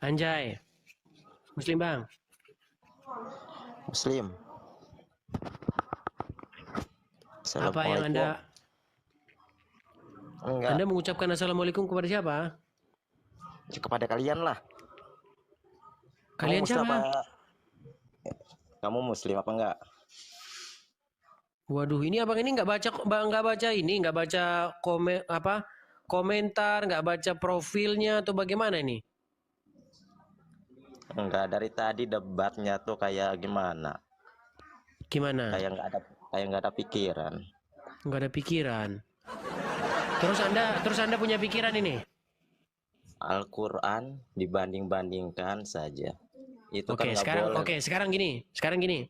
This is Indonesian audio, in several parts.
Anjay. Muslim bang. Muslim. Apa yang Assalamualaikum. Enggak, Anda mengucapkan assalamualaikum kepada siapa? kepada kalian lah. Kalian Kamu Muslim siapa? apa? Kamu Muslim apa enggak? Waduh, ini abang ini nggak baca ini, nggak baca komentar, nggak baca profilnya atau bagaimana ini? Enggak, dari tadi debatnya tuh kayak gimana? Gimana? Kayak nggak ada pikiran. Nggak ada pikiran. Terus anda punya pikiran ini? Al-Quran dibanding-bandingkan saja. Itu kan Oke, nggak boleh. sekarang gini.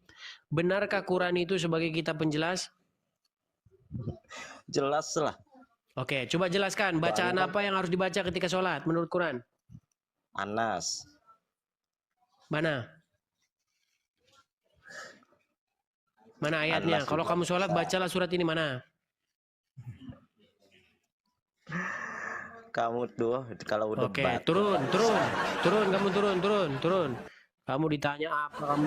Benarkah Quran itu sebagai kitab penjelas? Jelas lah. Oke, coba jelaskan bacaan Soalnya kan apa yang harus dibaca ketika sholat menurut Quran? Anas. Mana? Mana ayatnya? Anas Kalau juga kamu sholat bisa. bacalah surat ini mana? Kamu tuh kalau Oke, debat turun. Kamu turun. Kamu ditanya apa kamu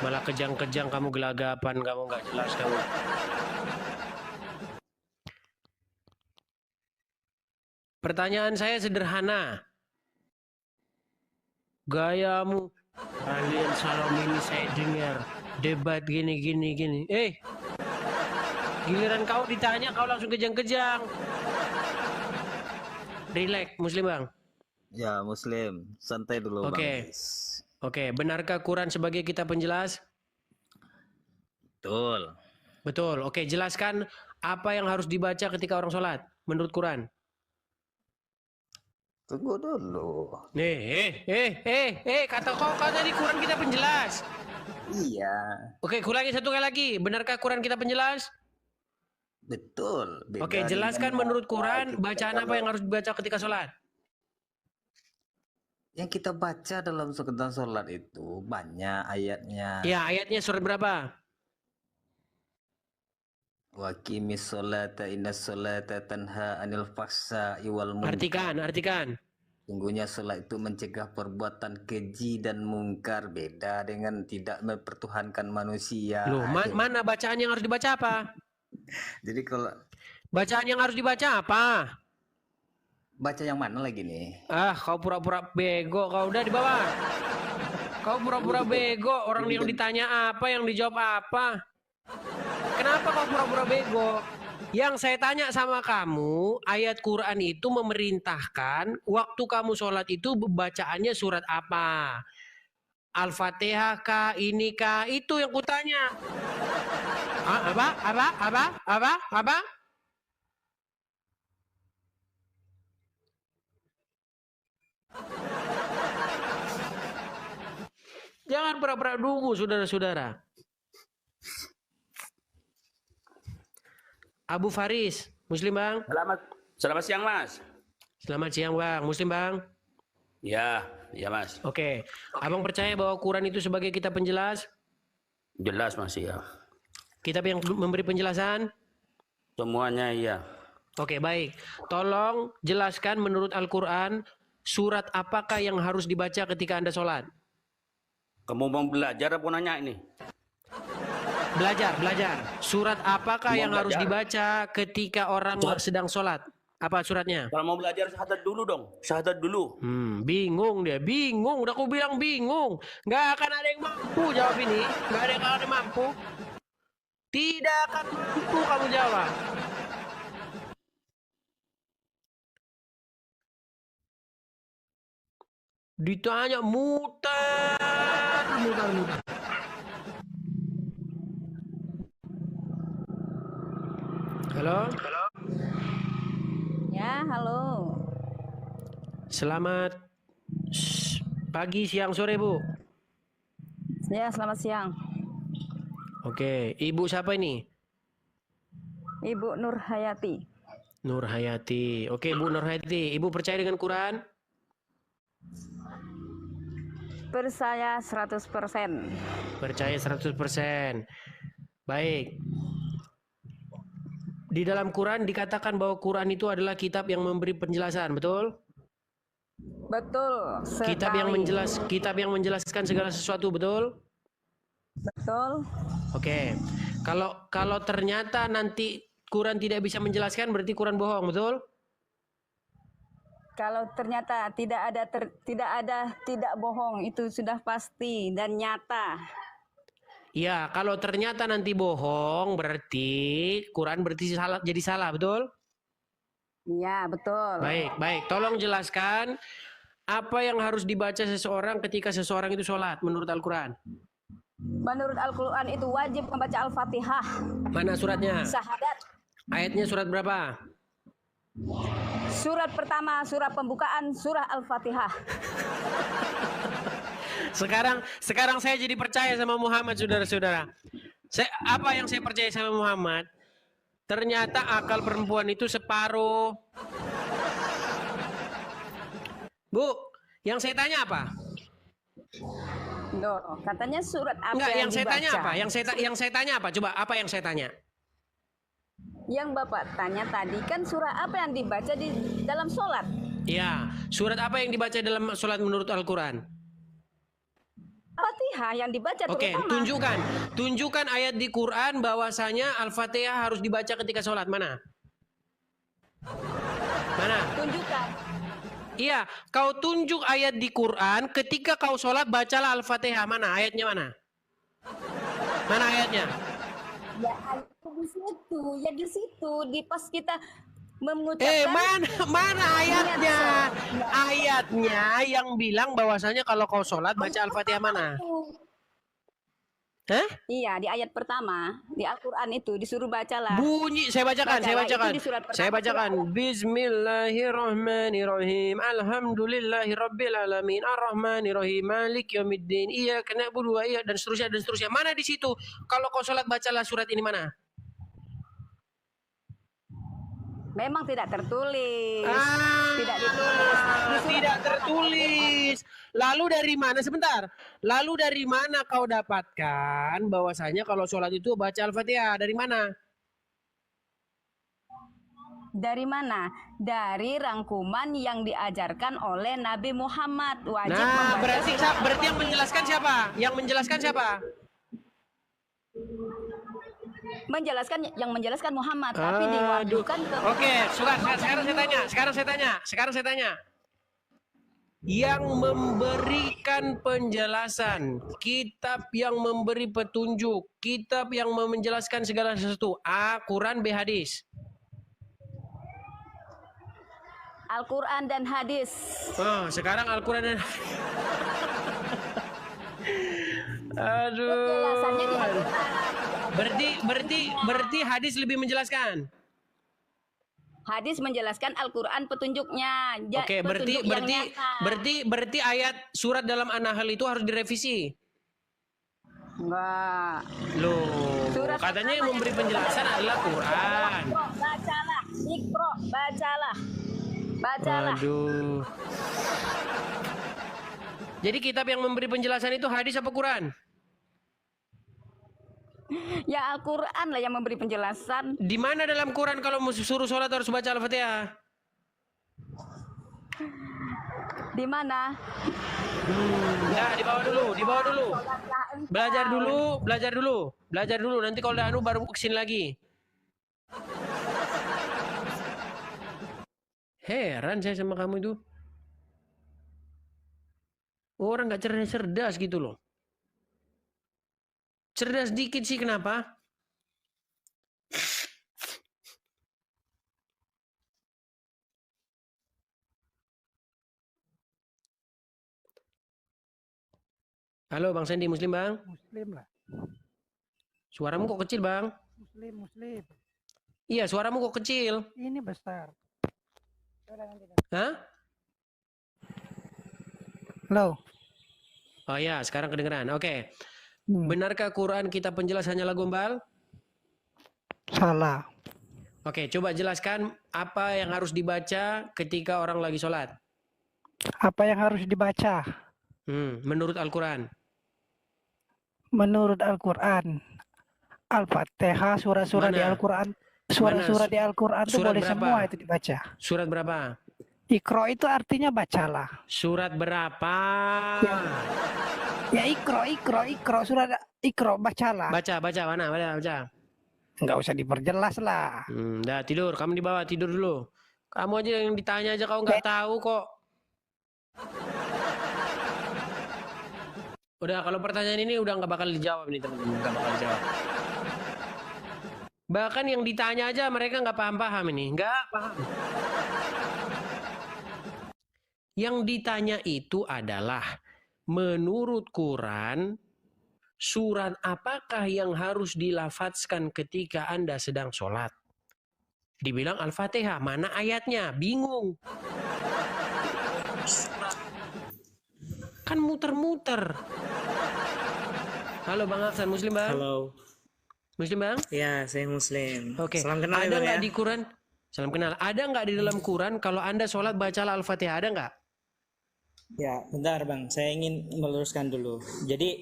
malah kejang-kejang, kamu gelagapan, kamu nggak jelas kamu. Pertanyaan saya sederhana. Gayamu kalian salam ini saya dengar debat gini. Giliran kau ditanya kau langsung kejang-kejang. Relax, Muslim bang. Ya, Muslim. Santai dulu, Bang Oke. Is. Oke, benarkah Quran sebagai kitab penjelas? Betul. Betul. Oke, jelaskan apa yang harus dibaca ketika orang sholat menurut Quran. Tunggu dulu. Kata kau tadi Quran kitab penjelas. Iya, Oke, ulangi satu kali lagi. Benarkah Quran kitab penjelas? betul. Beda Oke, jelaskan dengan menurut Quran kita bacaan apa kalau yang harus dibaca ketika sholat. yang kita baca dalam sekedar sholat itu banyak ayatnya. Ya, ayatnya surat berapa? Wa qimis sholata inna sholata tanha anil fahsya'i wal munkar. Artikan. Sungguhnya sholat itu mencegah perbuatan keji dan mungkar, beda dengan tidak mempertuhankan manusia. Loh, mana bacaan yang harus dibaca apa? Jadi kalau Bacaan yang harus dibaca apa? baca yang mana lagi nih? Ah, kau pura-pura bego, kau udah di bawah. Kau pura-pura bego, orang yang ditanya apa, yang dijawab apa. Kenapa kau pura-pura bego? Yang saya tanya sama kamu, ayat Quran itu memerintahkan waktu kamu sholat itu bacaannya surat apa? Al-Fatihah kah, ini kah? Itu yang kutanya. Apa? Jangan pura-pura dungu, saudara-saudara. Abu Faris, Muslim bang? Selamat siang, Mas. Selamat siang bang, Muslim bang? Ya, Mas. Oke, abang percaya bahwa Quran itu sebagai kitab penjelas? Jelas, Mas, ya. Kitab yang memberi penjelasan? Semuanya iya. Oke, baik. Tolong jelaskan menurut Al-Quran, surat apakah yang harus dibaca ketika Anda sholat? Kamu mau belajar apa nanya ini? Belajar. Surat apakah Mau yang harus belajar? dibaca ketika orang sedang sholat? Apa suratnya? Kalau mau belajar syahadat dulu dong. Syahadat dulu. Bingung dia. Udah aku bilang bingung. Nggak akan ada yang mampu jawab ini. Nggak ada yang akan mampu. Tidak akan mampu kamu jawab. Ditanya muter. Halo. Ya, halo. Selamat pagi, siang, sore, Bu. Ya, selamat siang. Oke, Ibu siapa ini? Ibu Nur Hayati. Nur Hayati. Oke, Bu Nur Hayati. Ibu percaya dengan Quran? Percaya 100%. Percaya 100%. Baik. Di dalam Quran dikatakan bahwa Quran itu adalah kitab yang memberi penjelasan, betul? Betul Kitab yang menjelaskan segala sesuatu, betul? Betul. Oke. Kalau ternyata nanti Quran tidak bisa menjelaskan, berarti Quran bohong, betul? Kalau ternyata tidak bohong, itu sudah pasti dan nyata. Ya, kalau ternyata nanti bohong, berarti Quran salah, jadi salah, betul? Iya, betul. Baik. Tolong jelaskan apa yang harus dibaca seseorang ketika seseorang itu sholat menurut Al-Quran. Menurut Al-Quran itu wajib membaca Al-Fatihah. Mana suratnya? Syahadat. Ayatnya surat berapa? Surat pertama, surat pembukaan, surah Al-Fatihah. Sekarang saya jadi percaya sama Muhammad, saudara-saudara. Apa yang saya percaya sama Muhammad? Ternyata akal perempuan itu separuh. Bu, yang saya tanya apa? Loh, katanya surat apa Enggak, yang saya dibaca? tanya apa? Yang saya tanya apa? Coba, apa yang saya tanya? Yang Bapak tanya tadi kan surah apa yang dibaca di dalam sholat? Ya, surat apa yang dibaca dalam sholat menurut Al-Quran? Al-Fatihah yang dibaca Oke, terutama. tunjukkan ayat di Quran bahwasanya Al-Fatihah harus dibaca ketika sholat. Mana? Tunjukkan. Iya, kau tunjuk ayat di Quran ketika kau sholat bacalah Al-Fatihah. Mana? Ayatnya mana? Mana ayatnya? Ya di situ, di pas kita mengucapkan. Mana ayatnya? Ayatnya yang bilang bahwasanya kalau kau sholat baca Al-Fatihah mana? Hah? Iya, di ayat pertama di Al-Quran itu disuruh bacalah. Bunyi, saya bacakan. Itu di surat pertama. Saya bacakan. Bismillahirrahmanirrahim. Alhamdulillahirabbil alamin. Arrahmanirrahim. Malik yaumiddin. Iyyaka na'budu wa iyyaka dan seterusnya. Mana di situ? Kalau kau sholat bacalah surat ini mana? Memang tidak tertulis. Tidak tertulis. Lalu dari mana? Sebentar. Lalu dari mana kau dapatkan bahwasanya kalau sholat itu baca Al-Fatihah? Dari mana? Dari mana? Dari rangkuman yang diajarkan oleh Nabi Muhammad. Wajib Nah, membaca berarti yang menjelaskan siapa? Yang menjelaskan siapa? Yang menjelaskan Muhammad, tapi diwahyukan ke. Oke, sekarang saya tanya. Yang memberikan penjelasan, kitab yang memberi petunjuk, kitab yang menjelaskan segala sesuatu, A. Quran, B. Hadis. Al-Quran dan hadis. Oh, sekarang Al-Quran dan aduh. Penjelasannya di Al-Quran. Berarti hadis lebih menjelaskan. Hadis menjelaskan Al-Quran petunjuknya. Oke, berarti ayat surat dalam An-Nahl itu harus direvisi. Enggak. Loh, Surat katanya yang memberi pertama penjelasan adalah Quran. Iqra, bacalah. Aduh. Jadi kitab yang memberi penjelasan itu hadis apa Quran? Ya Al-Quran lah yang memberi penjelasan. Di mana dalam Quran kalau suruh sholat harus baca Al-Fatihah? Di mana? Ya, dibawa dulu. Belajar dulu. Nanti kalau udah baru kesini lagi. Heran saya sama kamu itu. Orang nggak cerdas gitu loh. Cerdas dikit sih kenapa? Halo Bang Sandy, Muslim Bang? Muslim lah. Suaramu kok kecil Bang? Muslim. Iya, suaramu kok kecil? Ini besar. Hah? Halo. Oh ya, sekarang kedengeran. Oke. Benarkah Quran kitab penjelas hanyalah gombal? Salah. Oke, coba jelaskan apa yang harus dibaca ketika orang lagi sholat. Apa yang harus dibaca? Menurut Al-Quran. Menurut Al-Quran, Al-Fatihah, surah-surah di Al-Quran, surah-surah di Al-Quran itu boleh berapa? semua itu dibaca. Surat berapa? Ikro itu artinya bacalah. Surat berapa? Ya ikro surat ikro bacalah. Baca mana? Baca. Nggak usah diperjelas lah. Dah tidur. Kamu di bawah tidur dulu. Kamu aja yang ditanya aja kau nggak tahu kok. Udah kalau pertanyaan ini udah nggak bakal dijawab nih teman-teman, nggak bakal dijawab. Bahkan yang ditanya aja mereka nggak paham ini, nggak paham. Yang ditanya itu adalah menurut Quran surat apakah yang harus dilafadzkan ketika Anda sedang sholat? Dibilang Al-Fatihah, mana ayatnya? Bingung. Kan muter-muter. Halo Bang Aksan, Muslim Bang? Halo. Muslim Bang? Ya, saya Muslim. Oke. Salam kenal Ada ya, Bang, nggak ya? di Quran? Salam kenal. Ada nggak di dalam Quran kalau Anda sholat bacalah Al-Fatihah? Ada nggak? Ya, bentar Bang. Saya ingin meluruskan dulu. Jadi,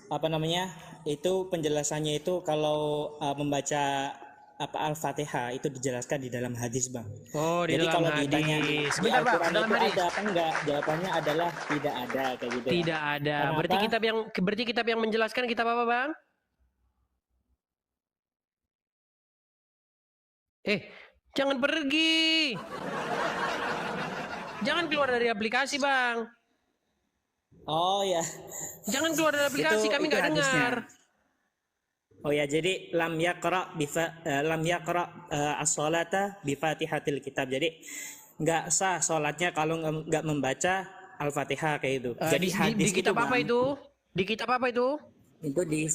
apa namanya? Itu penjelasannya itu kalau membaca Al-Fatihah itu dijelaskan di dalam hadis, Bang. Oh, di Jadi dalam kalau hadis. ditanya di Sebentar Bang, Al-Quran dalam itu hadis. ada apa enggak? Jawabannya adalah tidak ada kayak gitu. Ya. Tidak ada. Kenapa? Berarti kitab yang menjelaskan kitab apa, Bang? Jangan pergi. Jangan keluar dari aplikasi, Bang. Oh ya. Jangan keluar dari aplikasi, kami itu nggak hadisnya. dengar. Oh ya, jadi lam yaqra as-salata bi Fatihatil kitab. Jadi nggak sah sholatnya kalau nggak membaca Al-Fatihah kayak itu. Jadi hadis Di kitab itu, apa Bang. itu? Di kitab apa itu? Itu di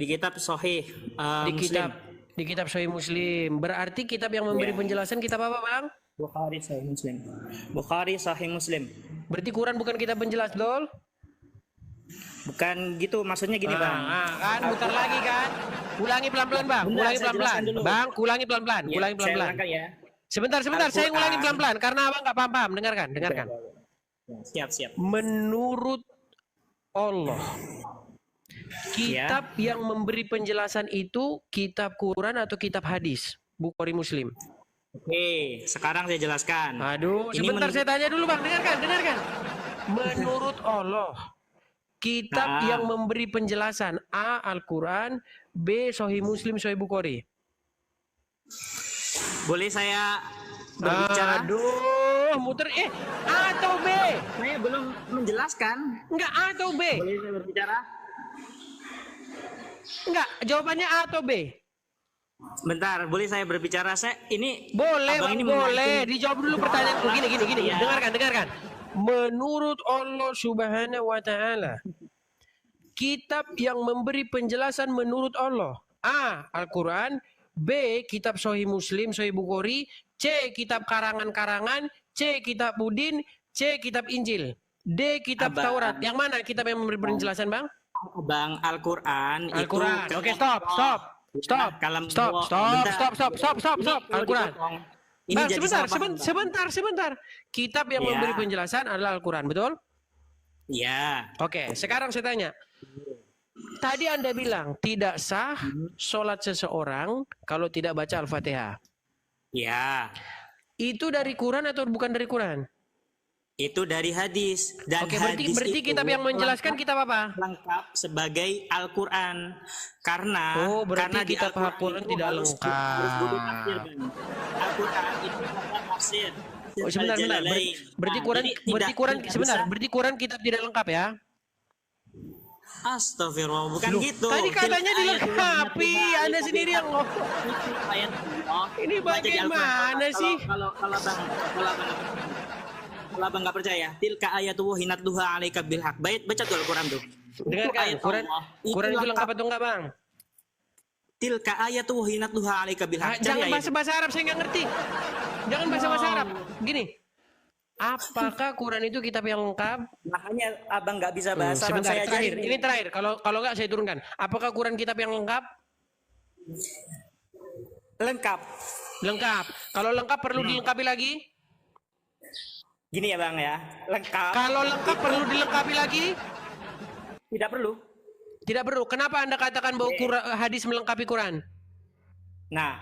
kitab Sahih Di Muslim. kitab Sahih Muslim. Berarti kitab yang memberi Ya. penjelasan kitab apa, Bang? Bukhari Sahih Muslim. Bukhari Sahih Muslim. Berarti Quran bukan kitab penjelas, Dol? Bukan gitu, maksudnya gini, Bang. Kan muter lagi kan? Ulangi pelan-pelan, Bang. Bentar, Ulangi saya pelan-pelan. jelaskan dulu. Bang, ulangi pelan-pelan. Ya, Ulangi saya pelan-pelan. ulangi ya. Sebentar. Saya Al-Quran. ulangi pelan-pelan karena Abang nggak paham. Dengarkan. Ya, siap. Menurut Allah, kitab yang memberi penjelasan itu kitab Quran atau kitab hadis? Bukhari Muslim. Oke, sekarang saya jelaskan. Aduh, Ini sebentar menurut- saya tanya dulu, Bang. Dengarkan. Menurut Allah, kitab yang memberi penjelasan A. Al-Quran, B. Sahih Muslim, Sahih Bukhari. Boleh saya berbicara? Aduh, muter A atau B? Saya belum menjelaskan. Enggak, A atau B? Boleh saya berbicara? Enggak, jawabannya A atau B? Bentar, boleh saya berbicara? Saya ini Boleh, Abang Bang, ini boleh. memancing. Dijawab dulu pertanyaan. Gini. Ya. Dengarkan. Menurut Allah Subhanahu wa taala, kitab yang memberi penjelasan menurut Allah. A. Al-Quran, B. Kitab Sahih Muslim, Sahih Bukhari, C. Kitab karangan-karangan, C. Kitab Udin, C. Kitab Injil, D. Kitab Abang. Taurat. Yang mana kitab yang memberi penjelasan, Bang? Bang, Al-Quran itu Al-Quran. Oke, stop. Kalam Stop. Al-Quran. Ini Bang, jadi salah paham, Bang. sebentar. Kitab yang Ya. memberi penjelasan adalah Al-Quran, betul? Ya. Oke, sekarang saya tanya. Tadi Anda bilang tidak sah sholat seseorang kalau tidak baca Al-Fatihah. Ya. Itu dari Quran atau bukan dari Quran? Itu dari hadis. Dan Oke, hadis berarti itu kitab yang menjelaskan kitab apa? lengkap sebagai Al-Quran. Karena Oh, berarti di kitab Al-Quran itu tidak harus lengkap. harus dulu tafsir, Bang. Al-Quran itu ada tafsir. Oh, sebentar. Al-Jalalain. Berarti Nah, Quran, jadi berarti tidak- Quran tidak sebentar. bisa- Berarti Quran kitab tidak lengkap ya? Astagfirullah, bukan Loh, gitu. tadi katanya Tilka dilengkapi, ayatullah Anda sendiri yang ngomong. itu ayat Allah. Ini Baca di Al-Quran. bagaimana sih? Kalau abang nggak percaya, tilka ayatullah hinatluha alaika bil haq. Baca tuh Al-Quran tuh. Dengarkan, ayat Quran, Allah. Quran itu lengkap. lengkap atau enggak, Bang? Tilka ayatullah hinatluha alaika bil haq. Cari Jangan ayat. bahasa Arab, saya nggak ngerti. Jangan bahasa Arab. Gini, apakah Quran itu kitab yang lengkap? Makanya abang nggak bisa bahasa Arab. Sebentar, Saya terakhir. ajarin. Ini terakhir. Kalau nggak saya turunkan. Apakah Quran kitab yang lengkap? Lengkap. Lengkap. Kalau lengkap perlu dilengkapi lagi? Gini ya bang ya, lengkap. Kalau lengkap perlu dilengkapi lagi? Tidak perlu. Tidak perlu. Kenapa Anda katakan bahwa hadis melengkapi Quran? Nah,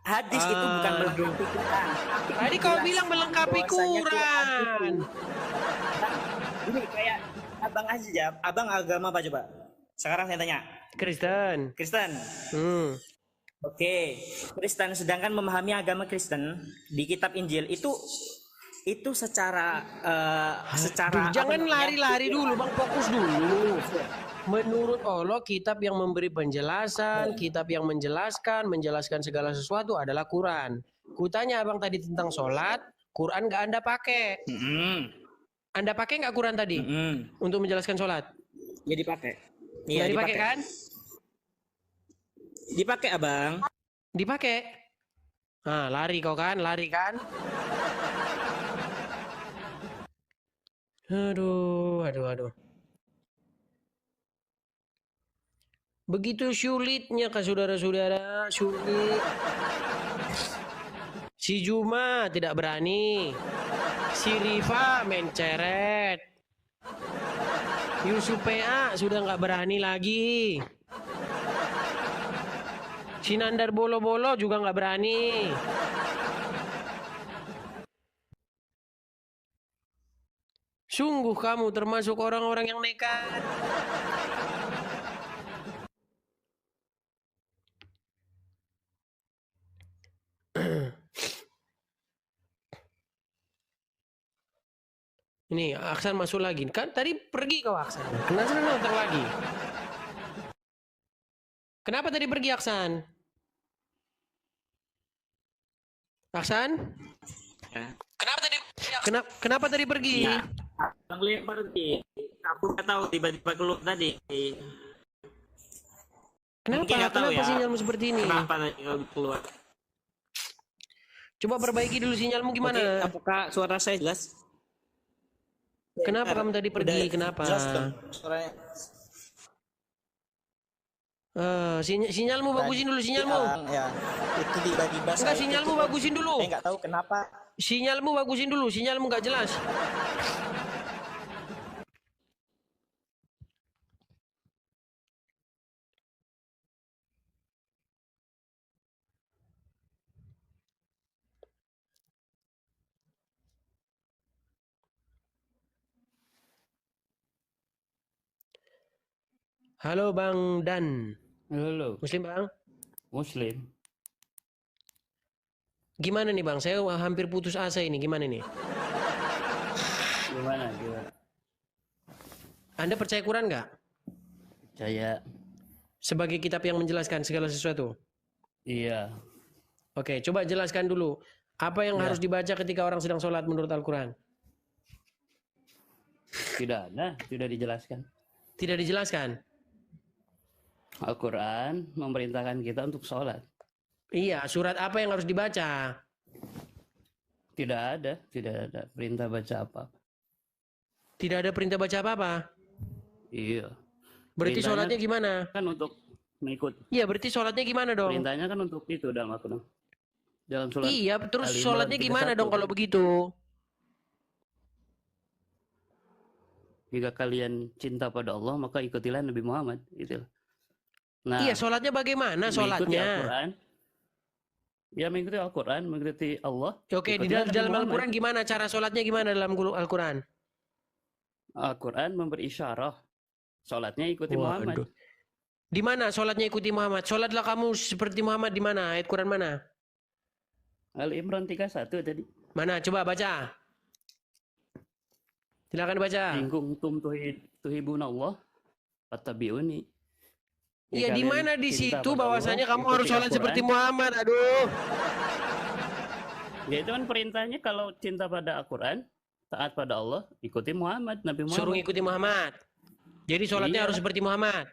hadis itu bukan melengkapi Quran. Tapi Tadi kau menjelaskan bilang melengkapi bahwasanya Quran. Ini kayak abang aja, abang agama apa coba? Sekarang saya tanya, Kristen. Kristen. Hmm. Oke, Kristen, sedangkan memahami agama Kristen di kitab Injil itu secara Duh, jangan namanya, lari-lari dulu Bang, fokus dulu. Menurut Allah, kitab yang memberi penjelasan, kitab yang menjelaskan segala sesuatu adalah Quran. Kutanya abang tadi tentang sholat, Quran nggak Anda pakai. Anda pakai nggak Quran tadi untuk menjelaskan sholat? Ya dipakai. Nggak Iya dipakai kan? Dipakai abang. Dipakai. Nah, lari kau kan, lari kan? Aduh. Begitu sulitnya kah saudara-saudara, sulit. Si Juma tidak berani. Si Rifa menceret. Yusuf PA sudah nggak berani lagi. Si Nandar Bolo-Bolo juga nggak berani. Sungguh kamu termasuk orang-orang yang nekat. Ini Aksan masuk lagi. Kan tadi pergi kau Aksan. Kenapa datang lagi? Kenapa tadi pergi Aksan? Aksan? Kenapa tadi pergi? Ya. Abang lihat pergi. Aku nggak tahu tiba-tiba keluar tadi. Mungkin nggak tahu Kenapa ya. sinyalmu seperti ini? Kenapa tadi keluar? Coba perbaiki dulu sinyalmu Oke, gimana? apakah suara saya jelas? Kenapa kamu tadi pergi? Kenapa? Jelas dong suaranya. Sinyalmu bagusin dulu sinyalmu. Ya, itu tiba-tiba Enggak, sinyalmu bagusin dulu. Saya nggak tahu kenapa. Sinyalmu bagusin dulu. Sinyalmu nggak jelas. Halo Bang Dan. Halo, Muslim Bang? Muslim. Gimana nih Bang? Saya hampir putus asa ini. Gimana nih? Gimana? Anda percaya Quran nggak? Percaya? Sebagai kitab yang menjelaskan segala sesuatu. Iya. Oke, coba jelaskan dulu. Apa yang harus dibaca ketika orang sedang sholat menurut Al-Quran? Tidak ada, tidak dijelaskan. Tidak dijelaskan? Al-Quran memerintahkan kita untuk sholat. Iya, surat apa yang harus dibaca? Tidak ada perintah baca apa. Tidak ada perintah baca apa-apa? Iya. Berarti Perintahnya sholatnya gimana? Kan untuk mengikut. Iya, berarti sholatnya gimana dong? Perintahnya kan untuk itu dalam Al-Quran. Dalam surat. Iya, terus Al-Imran sholatnya gimana 31. dong kalau begitu? Jika kalian cinta pada Allah, maka ikutilah Nabi Muhammad. Gitu. Nah, Iya, sholatnya bagaimana mengikuti sholatnya? Al-Quran. Ya mengikuti Al-Quran, mengikuti Allah. Oke, di ikutilah Nabi dalam Muhammad. Al-Quran gimana? Cara sholatnya gimana dalam Al-Quran? Al-Quran memberi isyarah. Sholatnya ikuti Muhammad. Waduh. Di mana sholatnya ikuti Muhammad? Sholatlah kamu seperti Muhammad di mana? Ayat Quran mana? Al-Imran 31 tadi. Mana? Coba baca. Silakan baca. In kuntum tuhibuna Allah fattabi'uni. Iya, di mana di situ bahwasanya kamu harus ikuti sholat Al-Quran. seperti Muhammad? Aduh. Ya itu kan perintahnya kalau cinta pada Al-Quran, taat pada Allah, ikuti Muhammad, Nabi Muhammad. Suruh ngikuti Muhammad. Jadi sholatnya Iya. harus seperti Muhammad.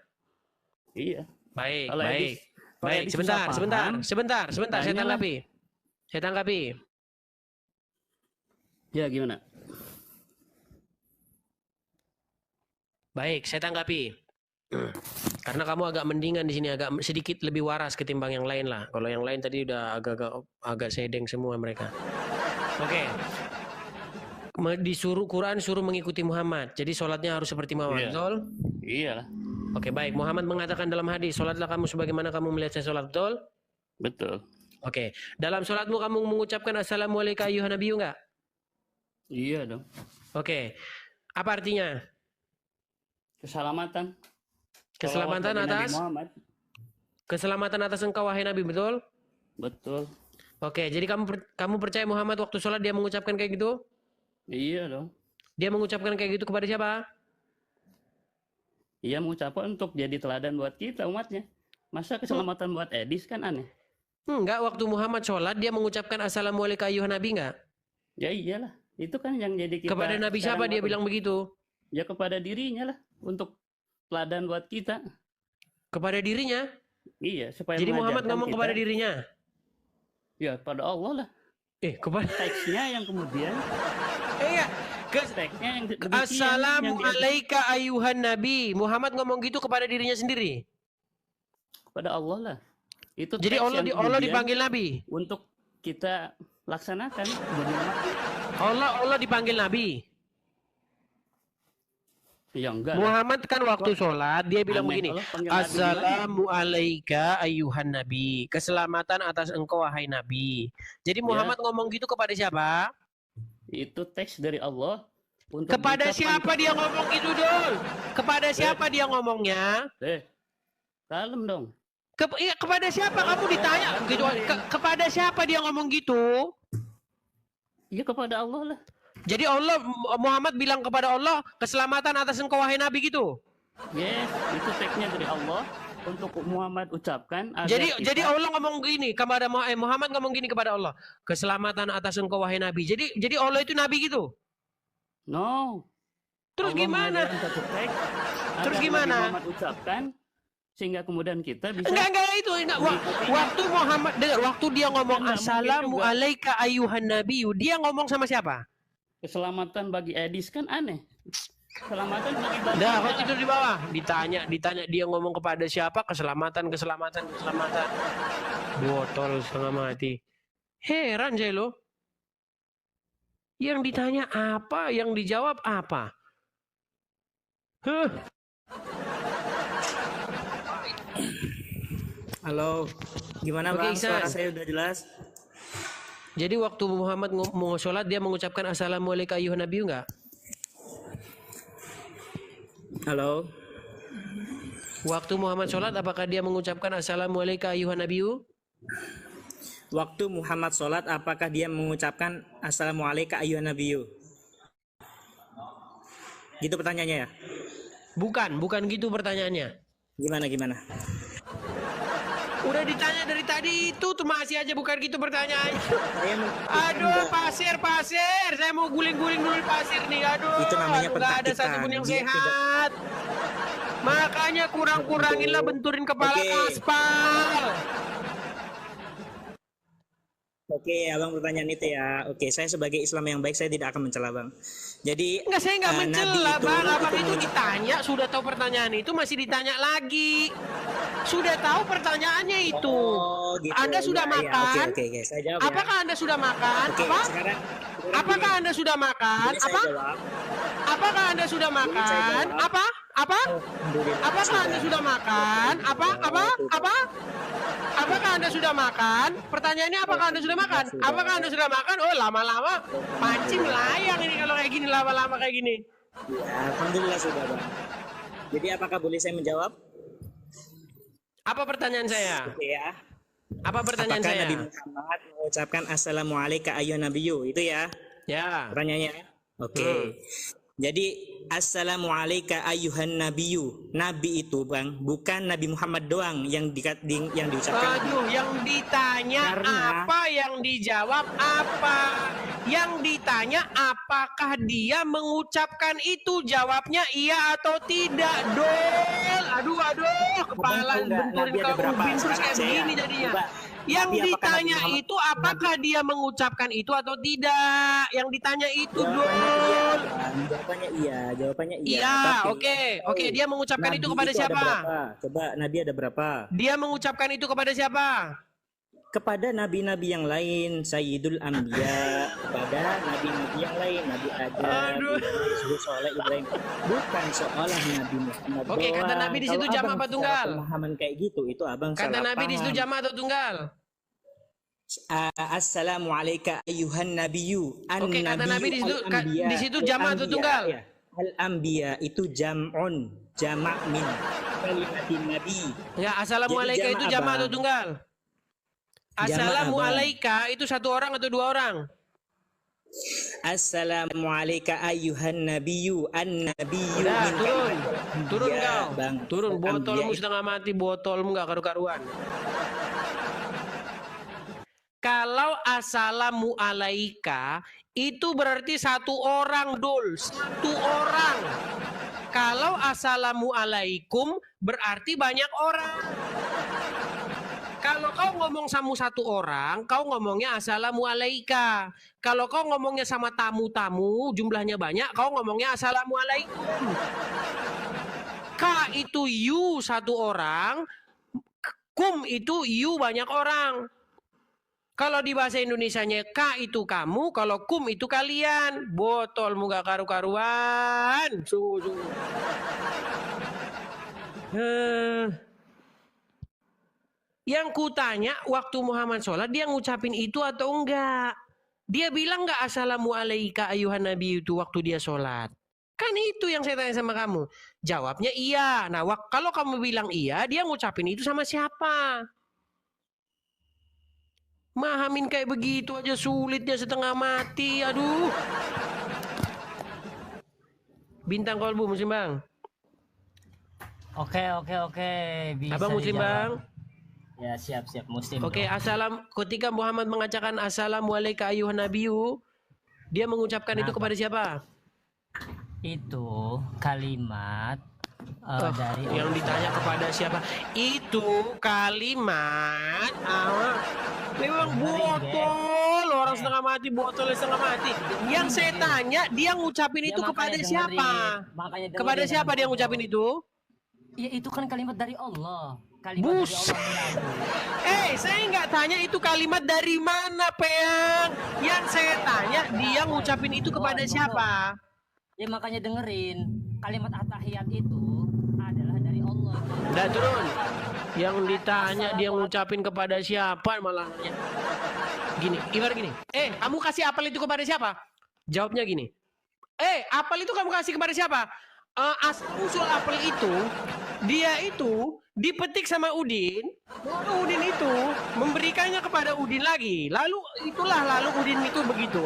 Iya. Baik, Kalau baik. hadis- kalau Baik, hadis sebentar, susah sebentar, paham, sebentar, sebentar. Saya tanyalah. tanggapi. Saya tanggapi. Ya gimana? Baik, saya tanggapi. Karena kamu agak mendingan di sini, agak sedikit lebih waras ketimbang yang lain lah. Kalau yang lain tadi udah agak sedeng semua mereka. Oke. Disuruh Quran suruh mengikuti Muhammad. Jadi sholatnya harus seperti Muhammad. Iya. Betul? Iyalah. Oke, baik. Muhammad mengatakan dalam hadis, sholatlah kamu sebagaimana kamu melihat saya sholat. Betul? Betul. Oke. Dalam sholatmu kamu mengucapkan assalamualaikum ayuhan nabiyyu enggak? Iya dong. Oke. Apa artinya? Keselamatan. Keselamatan Shalawat bagi Nabi atas? Muhammad. Keselamatan atas engkau wahai Nabi, betul? Betul. Oke, jadi kamu percaya Muhammad waktu sholat dia mengucapkan kayak gitu? Iya dong. Dia mengucapkan kayak gitu kepada siapa? Iya mengucapkan untuk jadi teladan buat kita umatnya. Masa keselamatan buat Edis kan aneh. Enggak, waktu Muhammad sholat dia mengucapkan assalamualaikum ayuhan nabi enggak? Ya iyalah. Itu kan yang jadi kita. Kepada Nabi siapa sekarang dia apa? bilang begitu? Ya kepada dirinya lah. Untuk teladan buat kita. Kepada dirinya? Iya. Supaya Jadi Muhammad mengajarkan ngomong kita, kepada dirinya? Ya pada Allah lah. Kepada... Teksnya yang kemudian. Iya. Teksnya yang demikian, Assalamualaikum ayuhan nabi. Muhammad ngomong gitu kepada dirinya sendiri? Kepada Allah lah. Itu jadi teks Allah, yang Allah kemudian dipanggil nabi? Untuk kita laksanakan. Allah dipanggil nabi? Ya enggak. Muhammad kan waktu sholat dia bilang begini, Assalamualaikum ayuhan nabi, keselamatan atas engkau wahai nabi. Jadi Muhammad ngomong gitu kepada siapa? Itu teks dari Allah. Untuk kepada siapa dia ngomong gitu, Dul? Kepada siapa dia ngomongnya? Kalem dong. Kepada siapa kamu ditanya gitu? Kepada siapa dia ngomong gitu? Ya kepada Allah lah. Jadi Allah, Muhammad bilang kepada Allah, keselamatan atas engkau wahai nabi gitu? Yes, itu teksnya dari Allah untuk Muhammad ucapkan. Jadi Allah ngomong gini kepada Muhammad ngomong gini kepada Allah, keselamatan atas engkau wahai nabi. Jadi Allah itu nabi gitu? No. Terus Allah gimana? Satu teks, terus gimana? Muhammad ucapkan sehingga kemudian kita bisa. Enggak itu. Waktu Muhammad waktu dia ngomong assalamualaikum ayuhan nabiyyu, dia ngomong sama siapa? Keselamatan bagi Edis kan aneh. Keselamatan bagi bangsa. Dah, kok tidur di bawah. Ditanya dia ngomong kepada siapa? Keselamatan. Botol setengah mati. Heran saya loh. Yang ditanya apa? Yang dijawab apa? Halo, gimana Bang? Suara saya udah jelas? Jadi waktu Muhammad mau sholat dia mengucapkan assalamualaikum ayuhan nabiyyu enggak? Halo. Waktu Muhammad sholat apakah dia mengucapkan assalamualaikum ayuhan nabiyyu? Waktu Muhammad sholat apakah dia mengucapkan assalamualaikum ayuhan nabiyyu? Gitu pertanyaannya ya? Bukan gitu pertanyaannya. Gimana? Udah ditanya dari tadi itu tuh masih aja bukan gitu pertanyaannya. Aduh pasir, saya mau guling-guling dulu pasir nih. Aduh, itu namanya nggak ada satupun yang sehat. Makanya kurang-kuranginlah benturin kepala aspal. Oke, abang pertanyaan itu ya. Oke, saya sebagai Islam yang baik saya tidak akan mencela bang. Jadi saya nggak mencela bang. Abang itu ditanya, sudah tahu pertanyaan itu masih ditanya lagi. Sudah tahu pertanyaannya itu. Gitu. Anda sudah makan? Oke. Saya jawab ya. Apakah Anda sudah makan? Oke, sekarang apakah Anda sudah makan? Apakah Anda sudah makan? Apa? Apakah Anda sudah makan? Apakah Anda sudah makan? Pertanyaannya apakah Anda sudah makan? Apakah Anda sudah makan? Oh, lama-lama pancing melayang ini kalau kayak gini, lama-lama kayak gini. Ya, alhamdulillah sudah bang. Jadi apakah boleh saya menjawab? Apa pertanyaan saya? Oke ya. Apa pertanyaan apakah saya? Nabi Muhammad mengucapkan assalamualaikum ayuhan nabiyyu? Itu ya? Ya. Pertanyaannya. Oke. Jadi assalamualaikum ayuhan nabiyyu. Nabi itu bang, bukan Nabi Muhammad doang yang diucapkan. Aduh, yang ditanya apa, yang dijawab apa? Yang ditanya apakah dia mengucapkan itu? Jawabnya iya atau tidak, Dol. Aduh, kepala benturin ke ubin terus kayak begini jadinya. Yang ditanya itu apakah dia mengucapkan itu atau tidak? Yang ditanya itu, Dol. Jawabannya iya. Iya, oke. Dia mengucapkan itu kepada siapa? Coba Nabi ada berapa? Dia mengucapkan itu kepada siapa? Kepada nabi-nabi yang lain, Sayyidul Anbiya, kepada nabi-nabi yang lain, Nabi Adam, Soleh, Ibrahim, bukan seolah Nabi Muhammad. Oke, kata Nabi di situ jamak apa tunggal? Pemahaman kayak gitu, itu abang kata salah Nabi paham. Di situ jamak atau tunggal? Assalamu alayka ayyuhan nabiyyu. Oke, kata Nabi di situ di situ jamak atau tunggal? Ya. Al-anbiya itu jam'un, jamak min kalimatin nabi. Ya, assalamualaikum itu jamak atau tunggal? Assalamualaikum itu satu orang atau dua orang? Assalamu alayka ayyuhan nabiyyu, an-nabiyyu. Udah, turun kau. Bang. Turun, botolmu setengah mati, botolmu nggak karu-karuan. Kalau assalamu alaika itu berarti satu orang, Dul, satu orang. Kalau assalamu alaikum berarti banyak orang. Kalau kau ngomong sama satu orang, kau ngomongnya assalamu alaika. Kalau kau ngomongnya sama tamu-tamu, jumlahnya banyak, kau ngomongnya assalamu alaikum. Ka itu you satu orang, kum itu you banyak orang. Kalau di bahasa Indonesianya ka itu kamu, kalau kum itu kalian. Botolmu gak karu-karuan. Sungguh. Yang kutanya waktu Muhammad sholat dia ngucapin itu atau enggak? Dia bilang enggak assalamu alayka ayuhan nabi itu waktu dia sholat? Kan itu yang saya tanya sama kamu. Jawabnya iya. Nah kalau kamu bilang iya, dia ngucapin itu sama siapa? Mahamin kayak begitu aja sulit, dia setengah mati. Aduh. Bintang kolbu Muslim Bang. Oke. Bisa Abang Muslim dijawab. Bang. Ya siap Muslim. Oke, ketika Muhammad mengatakan assalamualaikum ayuhan nabiyyu, dia mengucapkan itu kepada siapa? Itu kalimat dari yang ditanya kepada siapa? Itu kalimat memang botol, orang setengah mati, botolnya setengah mati. Yang saya tanya, dia ngucapin itu kepada siapa? Kepada siapa dia ngucapin itu? Ya itu kan kalimat dari Allah. Saya nggak tanya itu kalimat dari mana, Peang. Yang saya tanya, dia ngucapin itu kepada siapa? Ya makanya dengerin, kalimat at-tahiyat itu adalah dari Allah. Udah turun. Yang ditanya dia ngucapin kepada siapa malah nanya. Gini, ibarat gini. Kamu kasih apel itu kepada siapa? Jawabnya gini. Apel itu kamu kasih kepada siapa? Asal usul apel itu, dia itu dipetik sama Udin. Lalu Udin itu memberikannya kepada Udin lagi. Lalu Udin itu begitu.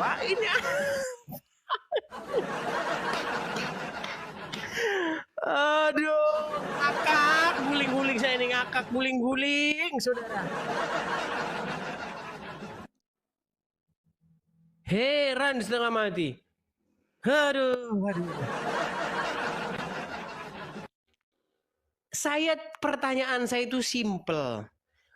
Aduh, ngakak guling-guling saya ini, ngakak guling-guling, saudara. Heran setengah mati. Aduh. Pertanyaan saya itu simple.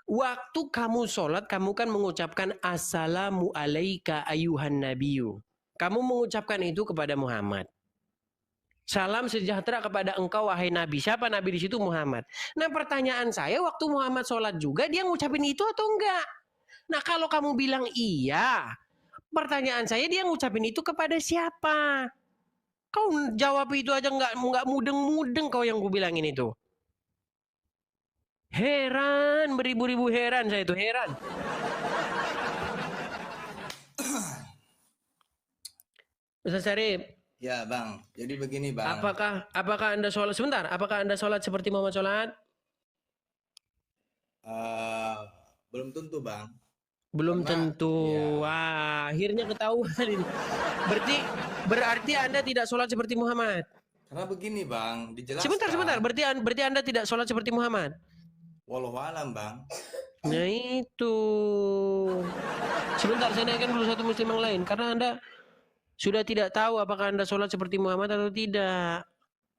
Waktu kamu sholat, kamu kan mengucapkan assalamu alayka ayuhan nabiyyu. Kamu mengucapkan itu kepada Muhammad. Salam sejahtera kepada engkau wahai Nabi. Siapa Nabi di situ? Muhammad. Nah pertanyaan saya, waktu Muhammad sholat juga dia ngucapin itu atau enggak? Nah kalau kamu bilang iya, pertanyaan saya dia ngucapin itu kepada siapa? Kau jawab itu aja enggak mudeng-mudeng kau yang gue bilangin itu. Heran, beribu-ribu heran saya itu, heran. Ustaz Syarif. Ya bang, jadi begini bang. Apakah Anda sholat sebentar? Apakah Anda sholat seperti Muhammad sholat? Belum tentu bang. Belum tentu. Ya. Wah, akhirnya ketahuan ini. Berarti Anda tidak sholat seperti Muhammad. Karena begini bang, dijelaskan. Sebentar. Berarti Anda tidak sholat seperti Muhammad. Wallahualam bang. Nah itu. Sebentar, saya naikkan dulu satu muslim yang lain. Karena Anda sudah tidak tahu apakah Anda sholat seperti Muhammad atau tidak.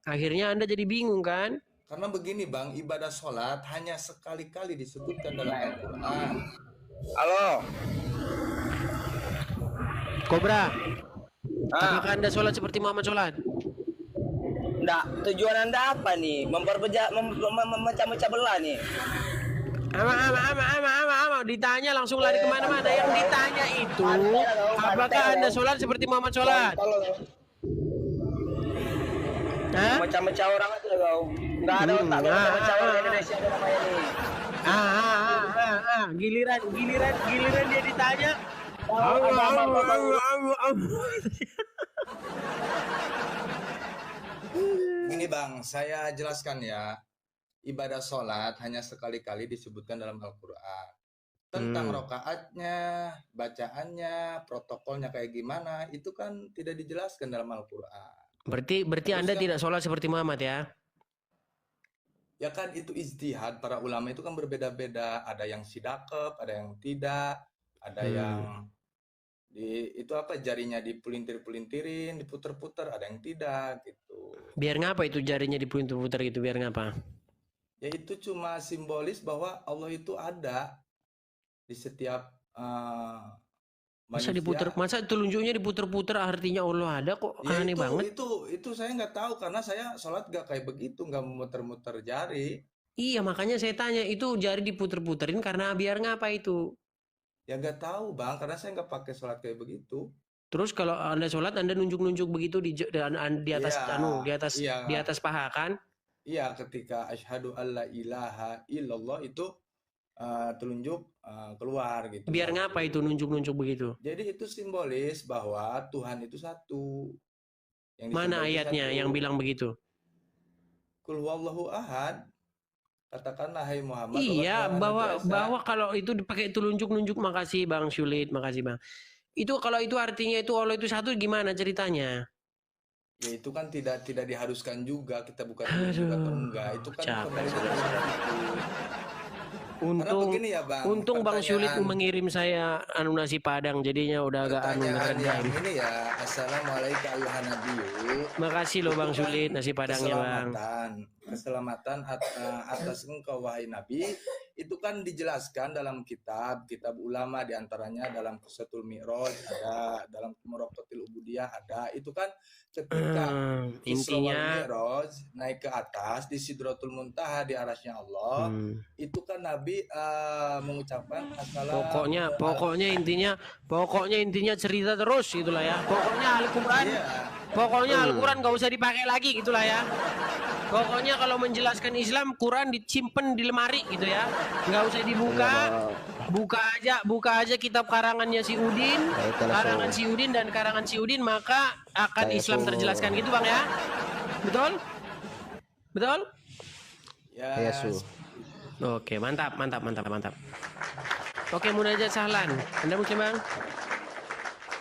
Akhirnya Anda jadi bingung kan? Karena begini bang, ibadah sholat hanya sekali-kali disebutkan dalam Al-Quran. Halo. Kobra. Apakah Anda sholat seperti Muhammad sholat? Enggak, tujuan Anda apa nih? Memecah-mecah belah nih. Ama. Ditanya langsung lari kemana-mana. Yang ditanya itu, apakah Anda sholat seperti Muhammad sholat? Mecah-mecah orang aja kau. Enggak ada otak, mecah orang Indonesia namanya nih. Giliran dia ditanya. Gini bang, saya jelaskan ya. Ibadah sholat hanya sekali-kali disebutkan dalam Al-Quran. Tentang rokaatnya, bacaannya, protokolnya kayak gimana, itu kan tidak dijelaskan dalam Al-Quran. Berarti Terus Anda kan- tidak sholat seperti Muhammad ya? Ya kan itu ijtihad, para ulama itu kan berbeda-beda. Ada yang sidakep, ada yang tidak, ada yang itu apa jarinya dipelintir-pelintirin, diputer-puter, ada yang tidak gitu. Biar ngapa itu jarinya diputer-puter gitu, biar ngapa? Ya itu cuma simbolis bahwa Allah itu ada di setiap Masa manusia. diputer, masa telunjuknya diputer-puter artinya Allah ada kok? Ya Aneh banget. itu saya nggak tahu karena saya sholat nggak kayak begitu, nggak muter-muter jari. Iya, makanya saya tanya, itu jari diputer-puterin karena biar ngapa itu? Ya nggak tahu bang, karena saya nggak pakai sholat kayak begitu. Terus kalau Anda sholat, Anda nunjuk-nunjuk begitu di atas Iya, di atas paha kan? iya ketika asyhadu alla ilaha illallah itu telunjuk keluar gitu. Biar ngapa itu nunjuk-nunjuk begitu? Jadi itu simbolis bahwa Tuhan itu satu. Yang Mana disembah itu ayatnya satu. yang bilang begitu? Qul huwallahu ahad. Katakanlah hai Muhammad. Iya, Allah Tuhan Maha Esa. bahwa kalau itu dipakai telunjuk-nunjuk, makasih Bang Syulit, makasih Bang. Itu kalau itu artinya itu Allah itu satu, gimana ceritanya? Ya itu kan tidak diharuskan juga, kita bukan menunjuk atau enggak. Itu kan capek kembali ke sudah. itu. Untung, begini ya, Bang, untung Bang Syulit pertanyaan- mengirim saya nasi Padang, jadinya udah agak Pertanyaan yang ngeredam. ini ya, assalamualaikum ayuhan nabiyyu. Makasih loh Bang Itu kan Syulit nasi Padangnya Bang. keselamatan atas engkau wahai Nabi itu kan dijelaskan dalam kitab ulama, diantaranya dalam Qisatul Mi'raj ada, dalam Muraqatil Ubudiyah ada. Itu kan ketika Isra wal Intinya Mi'raj naik ke atas di Sidratul Muntaha di arasnya Allah, itu kan Nabi mengucapkan pokoknya intinya cerita terus itulah ya. Pokoknya Al-Quran, pokoknya Al-Quran nggak usah dipakai lagi gitulah ya. Pokoknya kalau menjelaskan Islam, Quran disimpan di lemari gitu ya, nggak usah dibuka. Buka aja kitab karangannya si Udin, karangan si Udin dan karangan si Udin, maka akan Islam terjelaskan gitu Bang ya. Betul? Betul? Ya. Oke, mantap. Oke, Munajat Sahlan. Anda mungkin Bang?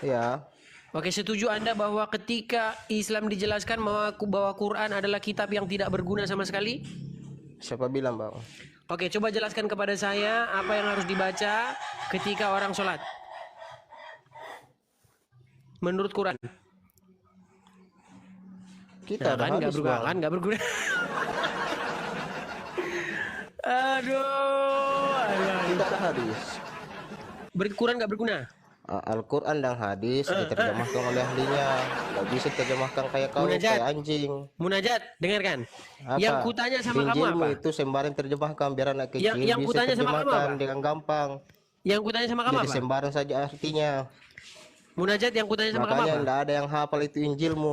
Ya. Oke, setuju Anda bahwa ketika Islam dijelaskan bahwa Quran adalah kitab yang tidak berguna sama sekali? Siapa bilang, Bang? Oke, coba jelaskan kepada saya apa yang harus dibaca ketika orang sholat menurut Quran. Kita kan nggak berguna. Aduh. Kita ada hadis. Quran nggak berguna. Al-Quran dan hadis diterjemahkan oleh ahlinya. Nggak bisa terjemahkan kayak kau, Munajat. kayak anjing. Munajat, dengarkan. Apa? Yang kutanya sama kamu Injilmu apa? itu sembarang terjemahkan biar anak kecil Yang bisa kutanya sama kamu terjemahkan apa? dengan gampang. Yang kutanya sama kamu Jadi apa? sembarang saja artinya. Munajat, yang kutanya sama kamu Makanya apa? nggak ada yang hafal itu Injilmu.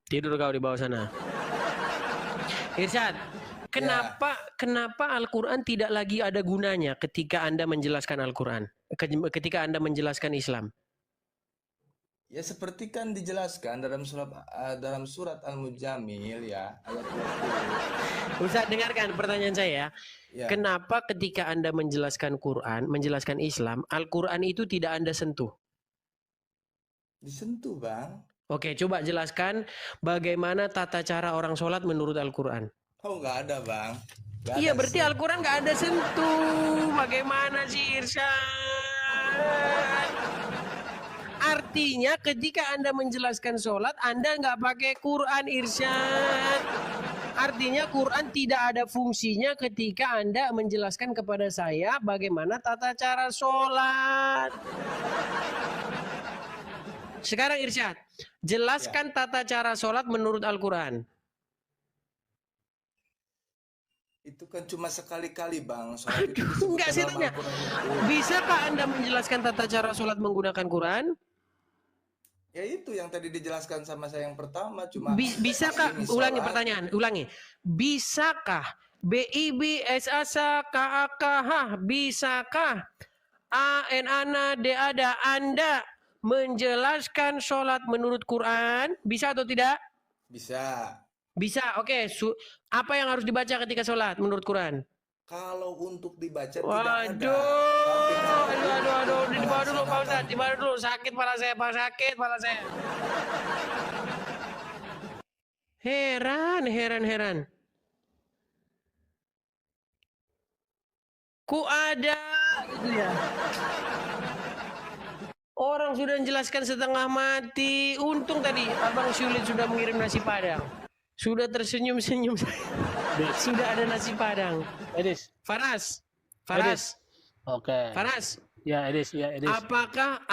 Tidur kau di bawah sana. Irsyad, kenapa Al-Quran tidak lagi ada gunanya ketika Anda menjelaskan Al-Quran? Ketika Anda menjelaskan Islam? Ya seperti kan dijelaskan dalam surat Al-Mujamil ya ayat 20. Ustaz, dengarkan pertanyaan saya. Ya. Kenapa ketika Anda menjelaskan Quran, menjelaskan Islam, Al-Quran itu tidak Anda sentuh? Disentuh, Bang. Oke, coba jelaskan bagaimana tata cara orang sholat menurut Al-Quran. Oh, nggak ada, Bang. Nggak Iya, ada berarti Al-Quran nggak ada sentuh. Bagaimana sih, Irsyad? Artinya ketika Anda menjelaskan sholat, Anda nggak pakai Quran, Irsyad. Artinya Quran tidak ada fungsinya ketika Anda menjelaskan kepada saya bagaimana tata cara sholat. Sekarang Irsyad, jelaskan tata cara sholat menurut Al-Quran. Itu kan cuma sekali-kali, Bang. Sholat itu disebutkan Enggak, saya dalam tanya. Al-Quran itu. Bisakah Anda menjelaskan tata cara sholat menggunakan Quran? Ya itu yang tadi dijelaskan sama saya yang pertama, cuma Bisakah, ini ulangi sholat. pertanyaan, ulangi. Bisakah BIB SASA KAKH bisakah ANANA DADA Anda menjelaskan sholat menurut Quran? Bisa atau tidak? Bisa. Bisa. Oke. Apa yang harus dibaca ketika sholat menurut Quran? Kalau untuk dibaca tidak Waduh, ada. aduh, di bawah dulu Pak Ustadz, di bawah dulu, sakit kepala saya, Pak, sakit kepala saya. Heran. Ku ada gitu ya. Orang sudah menjelaskan setengah mati. Untung tadi Abang Syulit sudah mengirim nasi Padang. Sudah tersenyum-senyum saya. Sudah ada nasi Padang. Edis. Faras. Oke. Faras. Ya, Edis. Apakah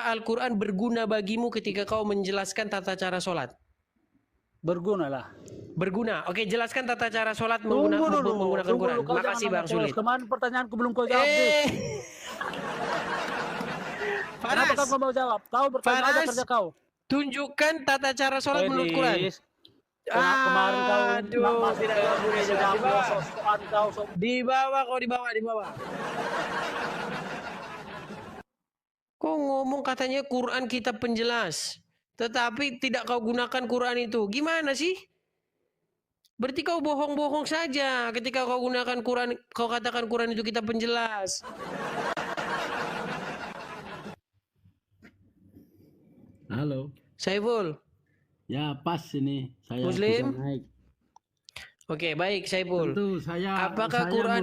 Al-Quran berguna bagimu ketika kau menjelaskan tata cara sholat? Berguna lah. Berguna. Oke, jelaskan tata cara sholat menggunakan Quran. Makasih Bang Sulit. Kemarin pertanyaanku belum kau jawab. Kenapa kau nggak mau jawab? Kau bertanya aja kerja kau. Tunjukkan tata cara sholat menurut Quran. Kemarin kau tidak jawab. Di bawah. Kau ngomong katanya Quran kitab penjelas, tetapi tidak kau gunakan Quran itu. Gimana sih? Berarti kau bohong-bohong saja ketika kau gunakan Quran, kau katakan Quran itu kitab penjelas. Halo. Saiful. Ya, pas ini. Saya Muslim? bisa naik. Oke, baik Saiful. Tentu, apakah saya Quran,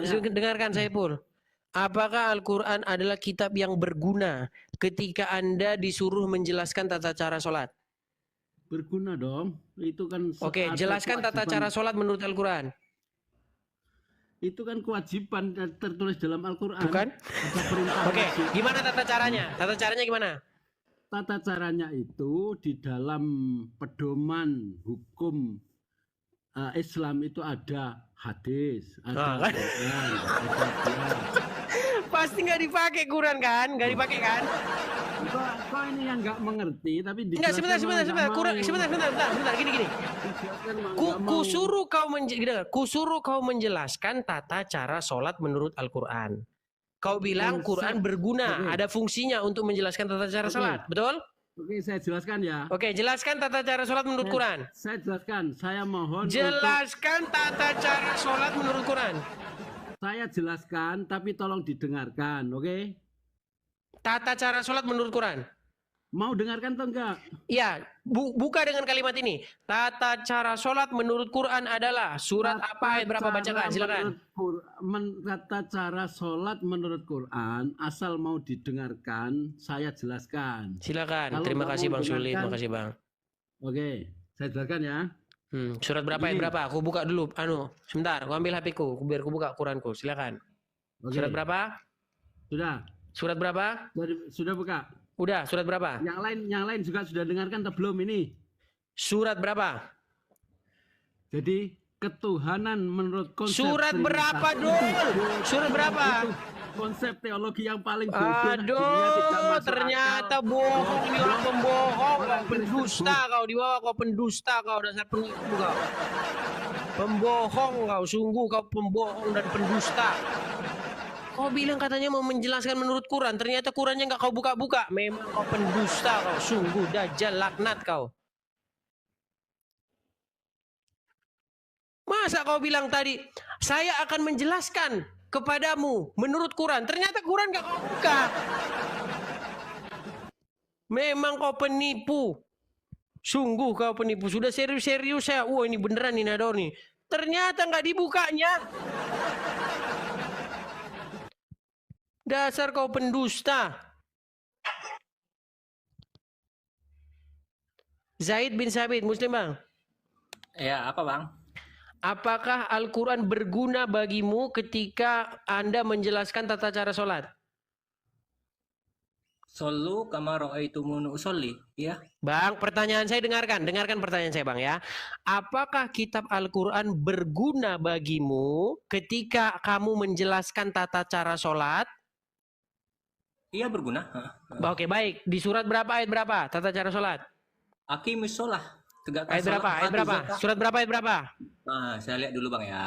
Muslim, dengarkan Saiful. Apakah Al-Quran adalah kitab yang berguna ketika Anda disuruh menjelaskan tata cara sholat? Berguna dong. Itu kan. Oke, jelaskan tata cara sholat menurut Al-Quran. Itu kan kewajiban tertulis dalam Al-Quran. Bukan? Oke, gimana tata caranya? Tata caranya gimana? Tata caranya itu di dalam pedoman hukum Islam itu ada hadis, ada Quran, ada Pasti nggak dipakai Quran kan? Nggak dipakai kan? Kok ini yang nggak mengerti, tapi enggak, sebentar. Gini. Kusuruh kau menjelaskan tata cara sholat menurut Al-Quran. Kau bilang Quran berguna, ada fungsinya untuk menjelaskan tata cara sholat, betul? Oke, saya jelaskan ya. Oke, jelaskan tata cara sholat menurut Quran. Saya jelaskan, saya mohon. Jelaskan tata cara sholat menurut Quran. Saya jelaskan, tapi tolong didengarkan, oke? Tata cara sholat menurut Quran. Mau dengarkan atau enggak? Iya, buka dengan kalimat ini. Tata cara sholat menurut Quran adalah surat apa ayat berapa, bacakan, silakan. Tata cara sholat menurut Quran, asal mau didengarkan, saya jelaskan. Silakan. Terima kasih Bang Sulit, makasih Bang. Oke, saya jelaskan ya. Surat berapa ayat berapa? Aku buka dulu. Sebentar, aku ambil HP-ku biar aku buka Quranku. Silakan. Surat berapa? Sudah. Surat berapa? Sudah buka. Udah, surat berapa? Yang lain juga sudah dengarkan atau belum ini? Surat berapa? Jadi ketuhanan menurut konsep surat berapa dulu? Surat berapa? Konsep teologi yang paling bodoh. Aduh, ternyata bohong ini orang pembohong, kau pendusta kau, di bawah kau pendusta kau, dasar penipu kau. Pembohong kau, sungguh kau pembohong dan pendusta. Kau bilang katanya mau menjelaskan menurut Quran, ternyata Qurannya nggak kau buka-buka. Memang kau pendusta kau, sungguh dajjal laknat kau. Masa kau bilang tadi, saya akan menjelaskan kepadamu menurut Quran, ternyata Quran nggak kau buka. Memang kau penipu. Sungguh kau penipu. Sudah serius-serius saya. Wah, ini beneran nih Nador nih. Ternyata nggak dibukanya. Dasar kau pendusta. Zaid bin Sabit, Muslim Bang? Ya, apa Bang? Apakah Al-Quran berguna bagimu ketika Anda menjelaskan tata cara sholat? Sallu kama ra'aitumuni usolli, ya. Bang, pertanyaan saya dengarkan pertanyaan saya Bang ya. Apakah kitab Al-Quran berguna bagimu ketika kamu menjelaskan tata cara sholat? Iya, berguna. Oke, baik. Di surat berapa ayat berapa tata cara sholat? Aqimus sholah. tegakkan Ayat berapa? sholat, Ayat atu berapa? zakat. Surat berapa? Ayat berapa? Nah, saya lihat dulu bang ya.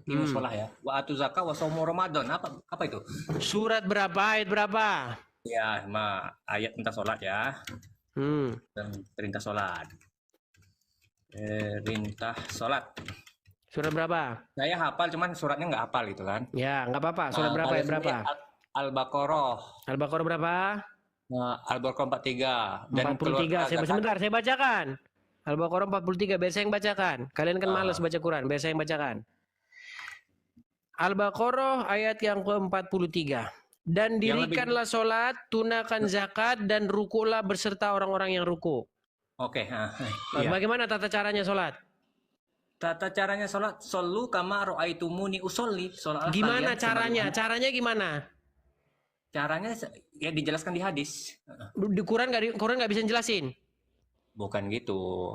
Imus sholat ya. Wa atu zakat wa saumu Ramadan. Apa itu? Surat berapa? Ayat berapa? Ya, ayat tentang sholat ya. Dan perintah sholat. Perintah sholat. Surat berapa? Saya hafal, cuman suratnya nggak hafal itu kan. Ya, nggak apa-apa. Surat berapa? Ayat berapa? Al-Baqarah. Al-Baqarah berapa? Al-Baqarah 43. Dan 43. Sebentar, saya bacakan. Al-Baqarah 43. Biar saya yang bacakan. Kalian kan malas baca Quran. Biar saya yang bacakan. Al-Baqarah ayat yang ke-43. Dan dirikanlah sholat, tunakan zakat, dan rukulah berserta orang-orang yang ruku. Oke. Iya. Bagaimana tata caranya sholat? Tata caranya sholat, solu kama ro'aitumuni usolli. Gimana caranya? Caranya gimana? Caranya ya dijelaskan di hadis. Di Quran nggak bisa jelasin? Bukan gitu.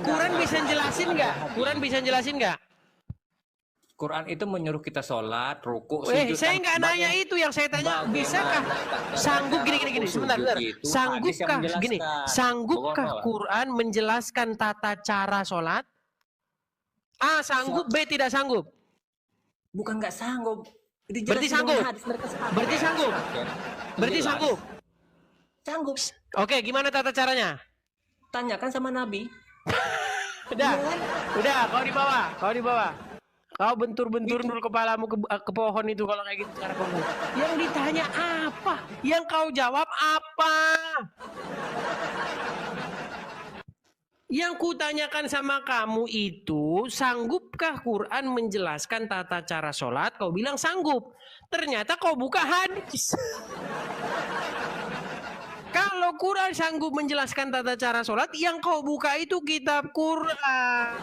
Quran bisa jelasin nggak? Quran bisa jelasin nggak? Quran itu menyuruh kita sholat, ruku, sujud. Saya nggak nanya itu, yang saya tanya bisakah sanggup gini. Sebentar. Sanggupkah Quran menjelaskan tata cara sholat? A sanggup, B tidak sanggup. Bukan nggak sanggup. Berarti sanggup. Sanggup. Oke, gimana tata caranya? Tanyakan sama Nabi. Udah, kau di bawah. Kau bentur-bentur dulu kepalamu ke pohon itu kalau kayak gitu cara kamu. Yang ditanya apa? Yang kau jawab apa? Yang kutanyakan sama kamu itu, sanggupkah Quran menjelaskan tata cara sholat? Kau bilang sanggup. Ternyata kau buka hadis. Kalau Quran sanggup menjelaskan tata cara sholat, yang kau buka itu kitab Quran.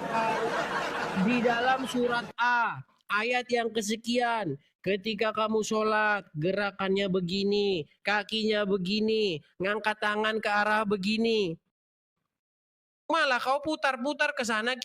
Di dalam surat A, ayat yang kesekian. Ketika kamu sholat, gerakannya begini, kakinya begini, ngangkat tangan ke arah begini. Malah kau putar-putar ke sana.